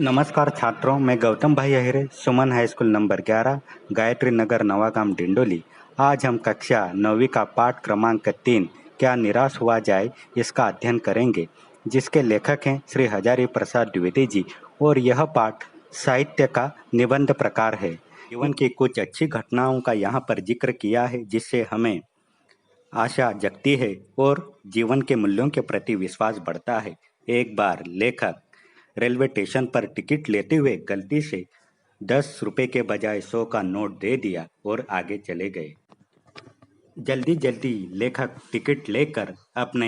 नमस्कार छात्रों, मैं गौतम भाई अहिरे, सुमन high school number 11, Gayatri Nagar, Navagam, Dindoli. आज हम कक्षा 9वीं का पाठ क्रमांक 3 क्या निराश हुआ जाए इसका अध्ययन करेंगे, जिसके लेखक हैं श्री हजारी प्रसाद द्विवेदी जी। और यह पाठ साहित्य का निबंध प्रकार है। जीवन की कुछ अच्छी घटनाओं का यहाँ पर जिक्र किया है, जिससे हमें आशा जगती है और जीवन के मूल्यों के प्रति विश्वास बढ़ता है। एक बार लेखक रेलवे स्टेशन पर टिकट लेते हुए गलती से 10 रुपए के बजाय 100 का नोट दे दिया और आगे चले गए। जल्दी जल्दी लेखक टिकट लेकर अपने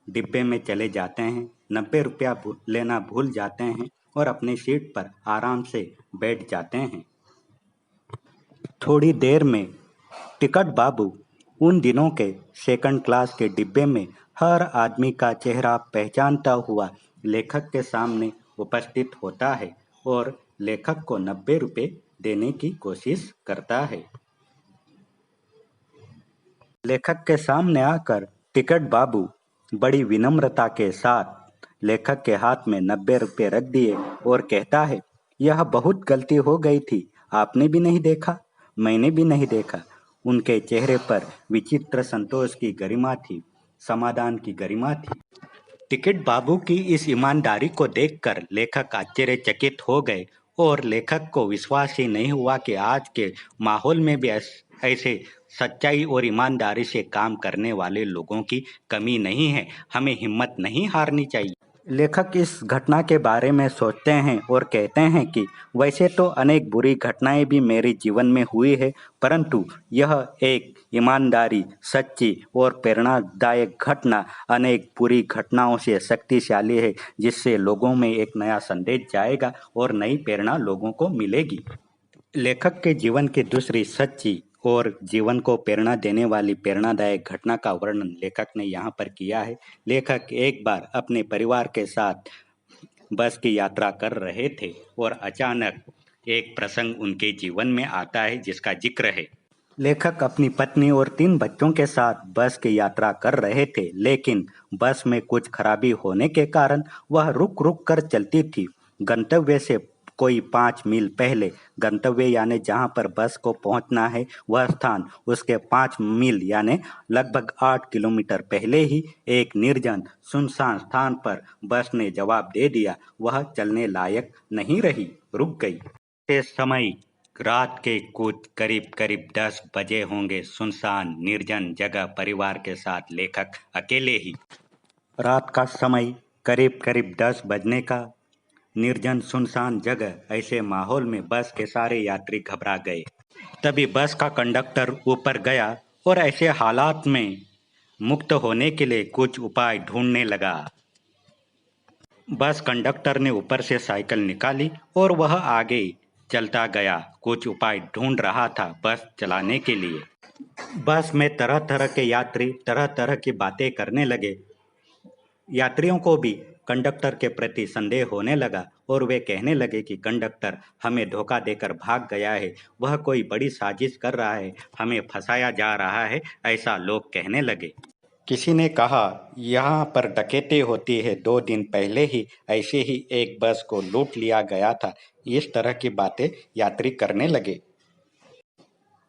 डिब्बे में चले जाते हैं। 90 रुपया लेना भूल जाते हैं और अपनी सीट पर आराम से बैठ जाते हैं। थोड़ी देर में टिकट बाबू उन दिनों के सेकंड क्लास के डिब्बे में हर आदमी का चेहरा पहचानता हुआ लेखक के सामने उपस्थित होता है और लेखक को 90 रुपए देने की कोशिश करता है। लेखक के सामने आकर टिकट बाबू बड़ी विनम्रता के साथ लेखक के हाथ में 90 रुपए रख दिए और कहता है, यह बहुत गलती हो गई थी, आपने भी नहीं देखा, मैंने भी नहीं देखा। उनके चेहरे पर विचित्र संतोष की गरिमा थी, समाधान की गरिमा थी। टिकट बाबू की इस ईमानदारी को देखकर लेखक आश्चर्यचकित हो गए और लेखक को विश्वास ही नहीं हुआ कि आज के माहौल में भी ऐसे सच्चाई और ईमानदारी से काम करने वाले लोगों की कमी नहीं है। हमें हिम्मत नहीं हारनी चाहिए। लेखक इस घटना के बारे में सोचते हैं और कहते हैं कि वैसे तो अनेक बुरी घटनाएं भी मेरे जीवन में हुई है, परंतु यह एक ईमानदारी, सच्ची और प्रेरणादायक घटना अनेक बुरी घटनाओं से शक्तिशाली है, जिससे लोगों में एक नया संदेश जाएगा और नई प्रेरणा लोगों को मिलेगी। लेखक के जीवन की दूसरी सच्ची और जीवन को प्रेरणा देने वाली प्रेरणादायक घटना का वर्णन लेखक ने यहाँ पर किया है। लेखक एक बार अपने परिवार के साथ बस की यात्रा कर रहे थे और अचानक एक प्रसंग उनके जीवन में आता है, जिसका जिक्र है। लेखक अपनी पत्नी और 3 बच्चों के साथ बस की यात्रा कर रहे थे, लेकिन बस में कुछ खराबी होने के कारण वह रुक रुक कर चलती थी। गंतव्य से कोई 5 मील पहले, गंतव्य यानी जहां पर बस को पहुंचना है वह स्थान, उसके 5 मील यानी लगभग 8 किलोमीटर पहले ही एक निर्जन सुनसान स्थान पर बस ने जवाब दे दिया। वह चलने लायक नहीं रही, रुक गई। इस समय रात के कुछ करीब 10 बजे होंगे। सुनसान निर्जन जगह, परिवार के साथ लेखक अकेले ही। रात का समय करीब 10 बजने का, निर्जन सुनसान जगह, ऐसे माहौल में बस के सारे यात्री घबरा गए। तभी बस का कंडक्टर ऊपर गया और ऐसे हालात में मुक्त होने के लिए कुछ उपाय ढूंढने लगा। बस कंडक्टर ने ऊपर से साइकिल निकाली और वह आगे चलता गया, कुछ उपाय ढूंढ रहा था बस चलाने के लिए। बस में तरह तरह के यात्री तरह तरह की बातें करने लगे। यात्रियों को भी कंडक्टर के प्रति संदेह होने लगा और वे कहने लगे कि कंडक्टर हमें धोखा देकर भाग गया है, वह कोई बड़ी साजिश कर रहा है, हमें फंसाया जा रहा है, ऐसा लोग कहने लगे। किसी ने कहा, यहाँ पर डकैती होती है, 2 दिन पहले ही ऐसे ही एक बस को लूट लिया गया था। इस तरह की बातें यात्री करने लगे।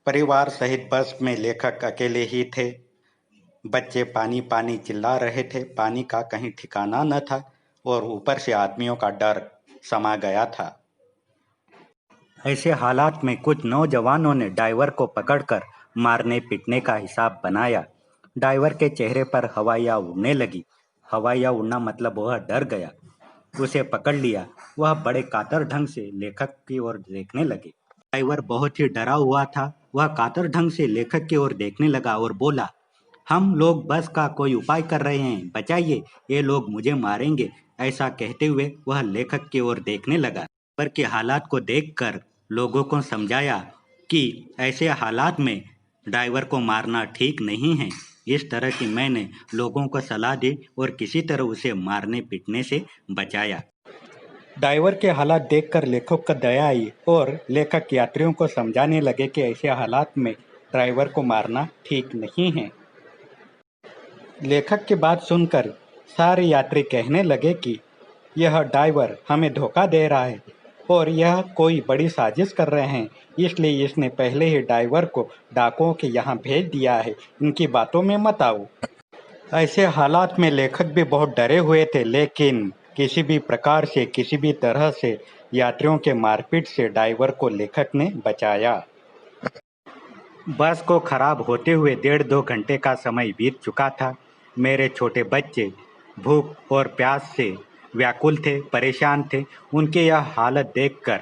परिवार सहित बस में लेखक अकेले ही थे। बच्चे पानी पानी चिल्ला रहे थे, पानी का कहीं ठिकाना न था और ऊपर से आदमियों का डर समा गया था। ऐसे हालात में कुछ नौजवानों ने ड्राइवर को पकड़कर मारने पीटने का हिसाब बनाया। ड्राइवर के चेहरे पर हवाइयाँ उड़ने लगी। हवाइयाँ उड़ना मतलब वह डर गया। उसे पकड़ लिया। वह बड़े कातर ढंग से लेखक की ओर देखने लगे। ड्राइवर बहुत ही डरा हुआ था। वह कातर ढंग से लेखक की ओर देखने लगा और बोला, हम लोग बस का कोई उपाय कर रहे हैं, बचाइए, ये लोग मुझे मारेंगे। ऐसा कहते हुए वह लेखक की ओर देखने लगा। ड्राइवर के हालात को देखकर लोगों को समझाया कि ऐसे हालात में ड्राइवर को मारना ठीक नहीं है। इस तरह की मैंने लोगों को सलाह दी और किसी तरह उसे मारने पीटने से बचाया। ड्राइवर के हालात देखकर लेखक को दया आई और लेखक यात्रियों को समझाने लगे कि ऐसे हालात में ड्राइवर को मारना ठीक नहीं है। लेखक की बात सुनकर सारे यात्री कहने लगे कि यह ड्राइवर हमें धोखा दे रहा है और यह कोई बड़ी साजिश कर रहे हैं, इसलिए इसने पहले ही ड्राइवर को डाकुओं के यहाँ भेज दिया है। इनकी बातों में मत आओ। ऐसे हालात में लेखक भी बहुत डरे हुए थे, लेकिन किसी भी प्रकार से, किसी भी तरह से यात्रियों के मारपीट से ड्राइवर को लेखक ने बचाया। बस को खराब होते हुए 1.5-2 घंटे का समय बीत चुका था। मेरे छोटे बच्चे भूख और प्यास से व्याकुल थे, परेशान थे। उनकी यह हालत देखकर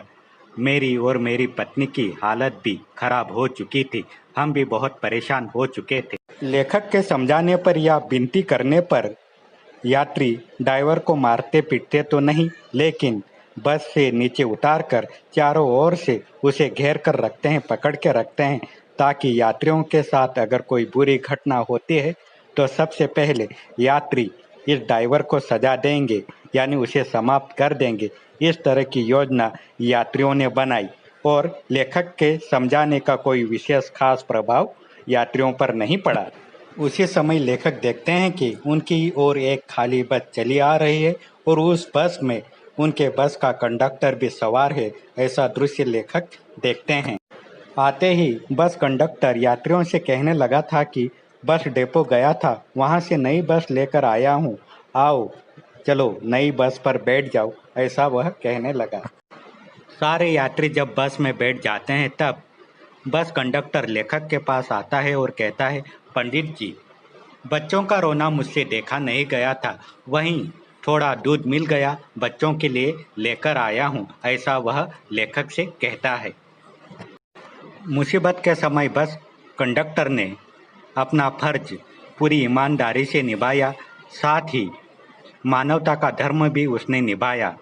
मेरी और मेरी पत्नी की हालत भी खराब हो चुकी थी। हम भी बहुत परेशान हो चुके थे। लेखक के समझाने पर या विनती करने पर यात्री ड्राइवर को मारते पीटते तो नहीं, लेकिन बस से नीचे उतारकर चारों ओर से उसे घेर कर रखते हैं, पकड़ के रखते हैं, ताकि यात्रियों के साथ अगर कोई बुरी घटना होती है तो सबसे पहले यात्री इस ड्राइवर को सजा देंगे, यानी उसे समाप्त कर देंगे। इस तरह की योजना यात्रियों ने बनाई और लेखक के समझाने का कोई विशेष खास प्रभाव यात्रियों पर नहीं पड़ा। उसी समय लेखक देखते हैं कि उनकी ओर एक खाली बस चली आ रही है और उस बस में उनके बस का कंडक्टर भी सवार है। ऐसा दृश्य लेखक देखते हैं। आते ही बस कंडक्टर यात्रियों से कहने लगा था कि बस डिपो गया था, वहाँ से नई बस लेकर आया हूँ, आओ चलो नई बस पर बैठ जाओ, ऐसा वह कहने लगा। सारे यात्री जब बस में बैठ जाते हैं तब बस कंडक्टर लेखक के पास आता है और कहता है, पंडित जी, बच्चों का रोना मुझसे देखा नहीं गया था, वहीं थोड़ा दूध मिल गया, बच्चों के लिए लेकर आया हूँ, ऐसा वह लेखक से कहता है। मुसीबत के समय बस कंडक्टर ने अपना फर्ज पूरी ईमानदारी से निभाया, साथ ही मानवता का धर्म भी उसने निभाया।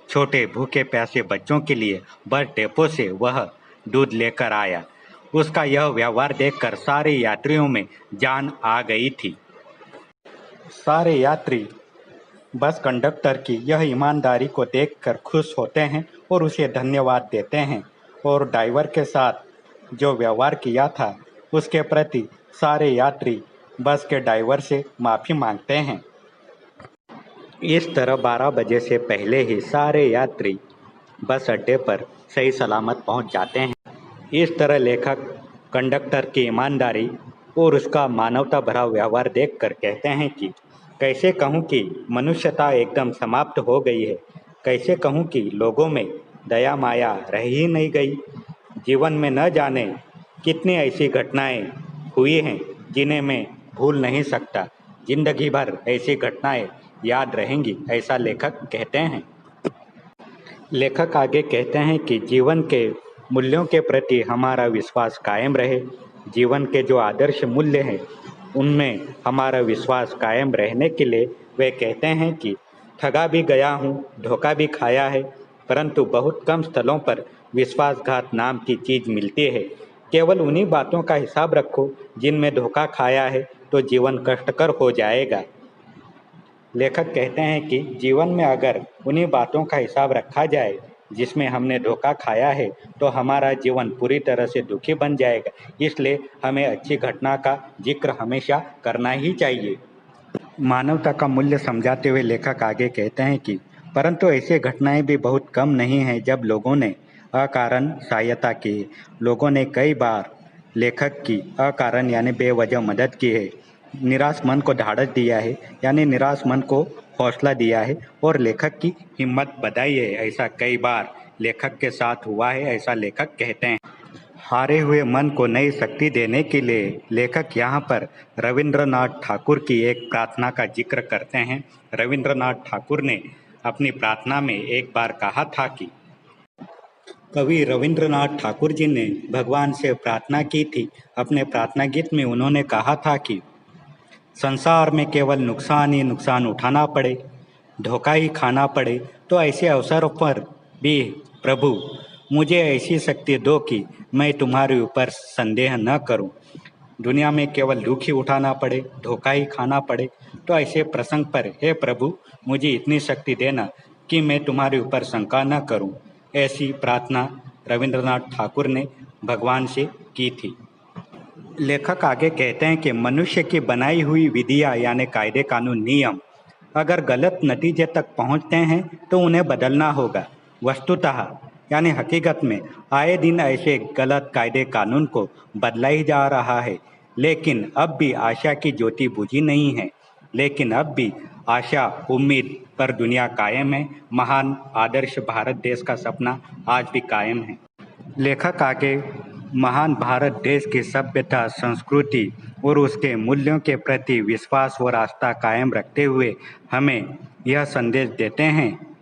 छोटे भूखे प्यासे बच्चों के लिए बस डिपो से वह दूध लेकर आया। उसका यह व्यवहार देखकर सारे यात्रियों में जान आ गई थी। सारे यात्री बस कंडक्टर की यह ईमानदारी को देखकर खुश होते हैं और उसे धन्यवाद देते हैं और ड्राइवर के साथ जो व्यवहार किया था उसके प्रति सारे यात्री बस के ड्राइवर से माफ़ी मांगते हैं। इस तरह 12 बजे से पहले ही सारे यात्री बस अड्डे पर सही सलामत पहुंच जाते हैं। इस तरह लेखक कंडक्टर की ईमानदारी और उसका मानवता भरा व्यवहार देखकर कहते हैं कि कैसे कहूँ कि मनुष्यता एकदम समाप्त हो गई है, कैसे कहूँ कि लोगों में दया माया रह ही नहीं गई। जीवन में न जाने कितनी ऐसी घटनाएं हुई हैं जिन्हें मैं भूल नहीं सकता। जिंदगी भर ऐसी घटनाएं याद रहेंगी, ऐसा लेखक कहते हैं। लेखक आगे कहते हैं कि जीवन के मूल्यों के प्रति हमारा विश्वास कायम रहे। जीवन के जो आदर्श मूल्य हैं उनमें हमारा विश्वास कायम रहने के लिए वे कहते हैं कि ठगा भी गया हूँ, धोखा भी खाया है, परंतु बहुत कम स्थलों पर विश्वासघात नाम की चीज़ मिलती है। केवल उन्हीं बातों का हिसाब रखो जिनमें धोखा खाया है, तो जीवन कष्टकर हो जाएगा। लेखक कहते हैं कि जीवन में अगर उन्हीं बातों का हिसाब रखा जाए जिसमें हमने धोखा खाया है, तो हमारा जीवन पूरी तरह से दुखी बन जाएगा। इसलिए हमें अच्छी घटना का जिक्र हमेशा करना ही चाहिए। मानवता का मूल्य समझाते हुए लेखक आगे कहते हैं कि परंतु ऐसी घटनाएं भी बहुत कम नहीं हैं जब लोगों ने अकारण सहायता की। लोगों ने कई बार लेखक की अकारण यानी बेवजह मदद की है, निराश मन को ढाढ़स दिया है, यानी निराश मन को हौसला दिया है और लेखक की हिम्मत बढ़ाई है। ऐसा कई बार लेखक के साथ हुआ है, ऐसा लेखक कहते हैं। हारे हुए मन को नई शक्ति देने के लिए लेखक यहाँ पर रविंद्रनाथ ठाकुर की एक प्रार्थना का जिक्र करते हैं। रविंद्रनाथ ठाकुर ने अपनी प्रार्थना में एक बार कहा था कि कवि रविंद्रनाथ ठाकुर जी ने भगवान से प्रार्थना की थी। अपने प्रार्थना गीत में उन्होंने कहा था कि संसार में केवल नुकसान ही नुकसान उठाना पड़े, धोखा ही खाना पड़े, तो ऐसे अवसर पर भी प्रभु मुझे ऐसी शक्ति दो कि मैं तुम्हारे ऊपर संदेह न करूं। दुनिया में केवल दुख ही उठाना पड़े, धोखा ही खाना पड़े, तो ऐसे प्रसंग पर हे प्रभु मुझे इतनी शक्ति देना कि मैं तुम्हारे ऊपर शंका न करूं। ऐसी प्रार्थना रविंद्रनाथ ठाकुर ने भगवान से की थी। लेखक आगे कहते हैं कि मनुष्य की बनाई हुई विधियाँ यानी कायदे कानून नियम अगर गलत नतीजे तक पहुंचते हैं तो उन्हें बदलना होगा। वस्तुतः यानी हकीकत में आए दिन ऐसे गलत कायदे कानून को बदला ही जा रहा है, लेकिन अब भी आशा की ज्योति बुझी नहीं है। लेकिन अब भी आशा उम्मीद पर दुनिया कायम है। महान आदर्श भारत देश का सपना आज भी कायम है। लेखक आगे महान भारत देश की सभ्यता, संस्कृति और उसके मूल्यों के प्रति विश्वास और आस्था कायम रखते हुए हमें यह संदेश देते हैं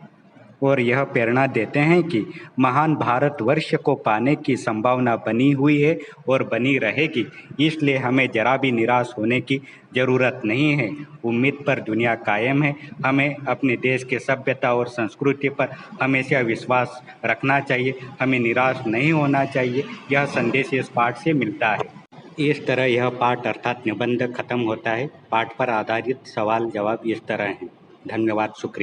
और यह प्रेरणा देते हैं कि महान भारतवर्ष को पाने की संभावना बनी हुई है और बनी रहेगी। इसलिए हमें जरा भी निराश होने की ज़रूरत नहीं है। उम्मीद पर दुनिया कायम है। हमें अपने देश के सभ्यता और संस्कृति पर हमेशा विश्वास रखना चाहिए। हमें निराश नहीं होना चाहिए। यह संदेश इस पाठ से मिलता है। इस तरह यह पाठ अर्थात निबंध खत्म होता है। पाठ पर आधारित सवाल जवाब इस तरह हैं। धन्यवाद, शुक्रिया।